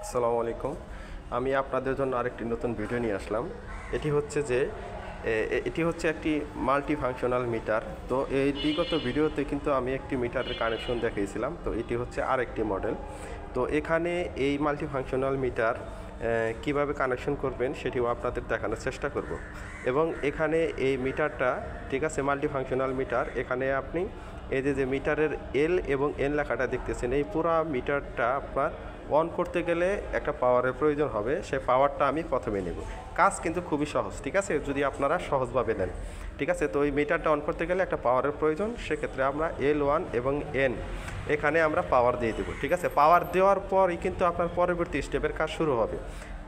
আসসালামু আলাইকুম। আমি আপনাদের জন্য আরেকটি নতুন ভিডিও নিয়ে আসলাম। এটি হচ্ছে যে এটি হচ্ছে একটি মাল্টি ফাংশনাল মিটার। তো এই বিগত ভিডিওতে কিন্তু আমি একটি মিটারের কানেকশন দেখিয়েছিলাম। তো এটি হচ্ছে আরেকটি মডেল। তো এখানে এই মাল্টি ফাংশনাল মিটার কিভাবে কানেকশন করবেন সেটিও আপনাদের দেখানোর চেষ্টা করব। এবং এখানে এই মিটারটা ঠিক আছে, মাল্টি ফাংশনাল মিটার। এখানে আপনি এই যে মিটারের এল এবং এন লেখাটা দেখতেছেন, এই পুরো মিটারটা আপনার অন করতে গেলে একটা পাওয়ারের প্রয়োজন হবে। সেই পাওয়ারটা আমি প্রথমে নেব। কাজ কিন্তু খুবই সহজ, ঠিক আছে, যদি আপনারা সহজভাবে নেন। ঠিক আছে, তো এই মিটারটা অন করতে গেলে একটা পাওয়ারের প্রয়োজন। সেক্ষেত্রে আমরা L1 এবং N এখানে আমরা পাওয়ার দিয়ে দেবো। ঠিক আছে, পাওয়ার দেওয়ার পরই কিন্তু আপনার পরবর্তী স্টেপের কাজ শুরু হবে।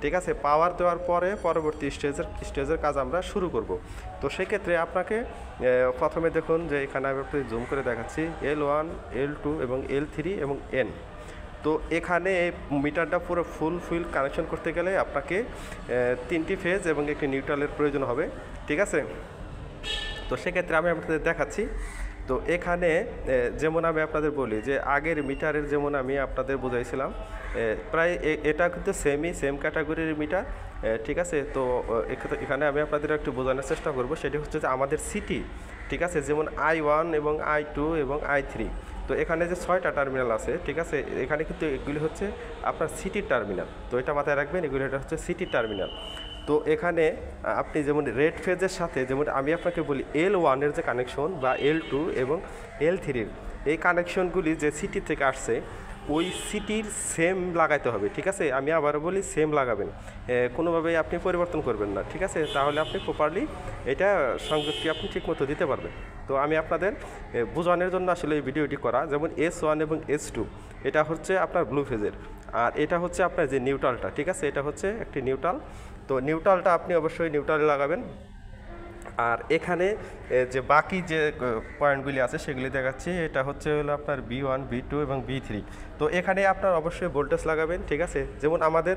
ঠিক আছে, পাওয়ার দেওয়ার পরে পরবর্তী স্টেজের কাজ আমরা শুরু করব। তো সেক্ষেত্রে আপনাকে প্রথমে দেখুন যে এখানে আমি একটু জুম করে দেখাচ্ছি L1, L2 এবং L3 এবং N। তো এখানে মিটারটা পুরো ফুল কানেকশন করতে গেলে আপনাকে 3টি ফেজ এবং একটি নিউট্রালের প্রয়োজন হবে। ঠিক আছে, তো সেক্ষেত্রে আমি আপনাদের দেখাচ্ছি। তো এখানে যেমন আমি আপনাদের বলি যে আগের মিটারের যেমন আমি আপনাদের বুঝাইছিলাম, প্রায় এটা কিন্তু সেম ক্যাটাগরির মিটার। ঠিক আছে, তো এখানে আমি আপনাদের একটু বোঝানোর চেষ্টা করব। সেটি হচ্ছে যে আমাদের সিটি, ঠিক আছে, যেমন I1 এবং I2 এবং I3। তো এখানে যে 6টা টার্মিনাল আছে, ঠিক আছে, এখানে কিন্তু এগুলি হচ্ছে আপনার সিটির টার্মিনাল। তো এটা মাথায় রাখবেন, এগুলি এটা হচ্ছে সিটির টার্মিনাল। তো এখানে আপনি যেমন রেড ফেজের সাথে যেমন আমি আপনাকে বলি L1 এর যে কানেকশন বা L2 এবং L3-র এই কানেকশনগুলি যে সিটি থেকে আসছে ওই সিটির সেম লাগাইতে হবে। ঠিক আছে, আমি আবারও বলি সেম লাগাবেন, কোনোভাবেই আপনি পরিবর্তন করবেন না। ঠিক আছে, তাহলে আপনি প্রপারলি এটা সংযুক্তি আপনি ঠিকমতো দিতে পারবেন। তো আমি আপনাদের বোঝানোর জন্য আসলে এই ভিডিওটি করা। যেমন S1 এবং S2 এটা হচ্ছে আপনার ব্লু ফেজের, আর এটা হচ্ছে আপনার যে নিউট্রালটা। ঠিক আছে, এটা হচ্ছে একটি নিউট্রাল। তো নিউট্রালটা আপনি অবশ্যই নিউট্রালে লাগাবেন। আর এখানে যে বাকি যে পয়েন্টগুলি আছে সেগুলি দেখাচ্ছি। এটা হচ্ছে হলো আপনার B1, B2 এবং B3। তো এখানে আপনার অবশ্যই ভোল্টেজ লাগাবেন। ঠিক আছে, যেমন আমাদের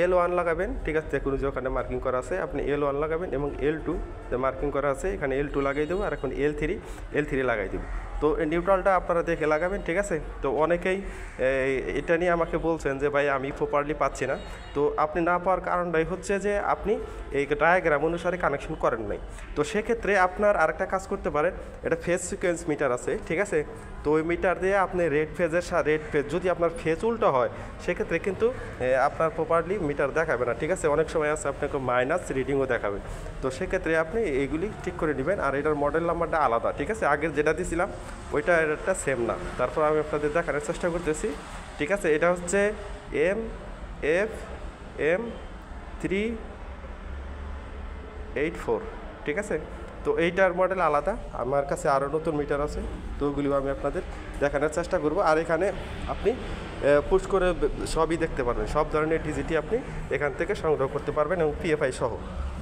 L1 লাগাবেন। ঠিক আছে, দেখুন যে ওখানে মার্কিং করা আছে, আপনি L1 লাগাবেন এবং L2 যে মার্কিং করা আছে এখানে L2 লাগাই দেবো, আর এখন L3 লাগাই দেবো। তো নিউট্রালটা আপনারা দেখে লাগাবেন। ঠিক আছে, তো অনেকেই এটা নিয়ে আমাকে বলছেন যে ভাই আমি প্রপারলি পাচ্ছি না। তো আপনি না পাওয়ার কারণটাই হচ্ছে যে আপনি এই ডায়াগ্রাম অনুসারে কানেকশন করেন নাই। তো সেক্ষেত্রে আপনার আরেকটা কাজ করতে পারেন, এটা ফেজ সিকোয়েন্স মিটার আছে। ঠিক আছে, তো ওই মিটার দিয়ে আপনি রেড ফেজ যদি আপনার ফেজ উল্টো হয় সেক্ষেত্রে কিন্তু আপনার প্রপারলি মিটার দেখাবে না। ঠিক আছে, অনেক সময় আছে আপনাকে মাইনাস রিডিংও দেখাবে। তো সেক্ষেত্রে আপনি এইগুলি ঠিক করে নেবেন। আর এটার মডেল নাম্বারটা আলাদা। ঠিক আছে, আগের যেটা দিয়েছিলাম ওইটা এটা সেম না। তারপর আমি আপনাদের দেখানোর চেষ্টা করতেছি। ঠিক আছে, এটা হচ্ছে MFM384। ঠিক আছে, তো এইটার মডেল আলাদা। আমার কাছে আরও নতুন মিটার আছে, তো ওগুলিও আমি আপনাদের দেখানোর চেষ্টা করব। আর এখানে আপনি পুশ করে সবই দেখতে পারবেন, সব ধরনের ডিজিটি আপনি এখান থেকে সংগ্রহ করতে পারবেন এবং PFI সহ।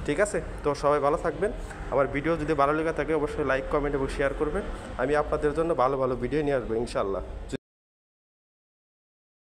ঠিক আছে, তো সবাই ভালো থাকবেন। আমার ভিডিও যদি ভালো লেগে থাকে অবশ্যই লাইক, কমেন্ট এবং শেয়ার করবেন। আমি আপনাদের জন্য ভালো ভিডিও নিয়ে আসবো ইনশাআল্লাহ।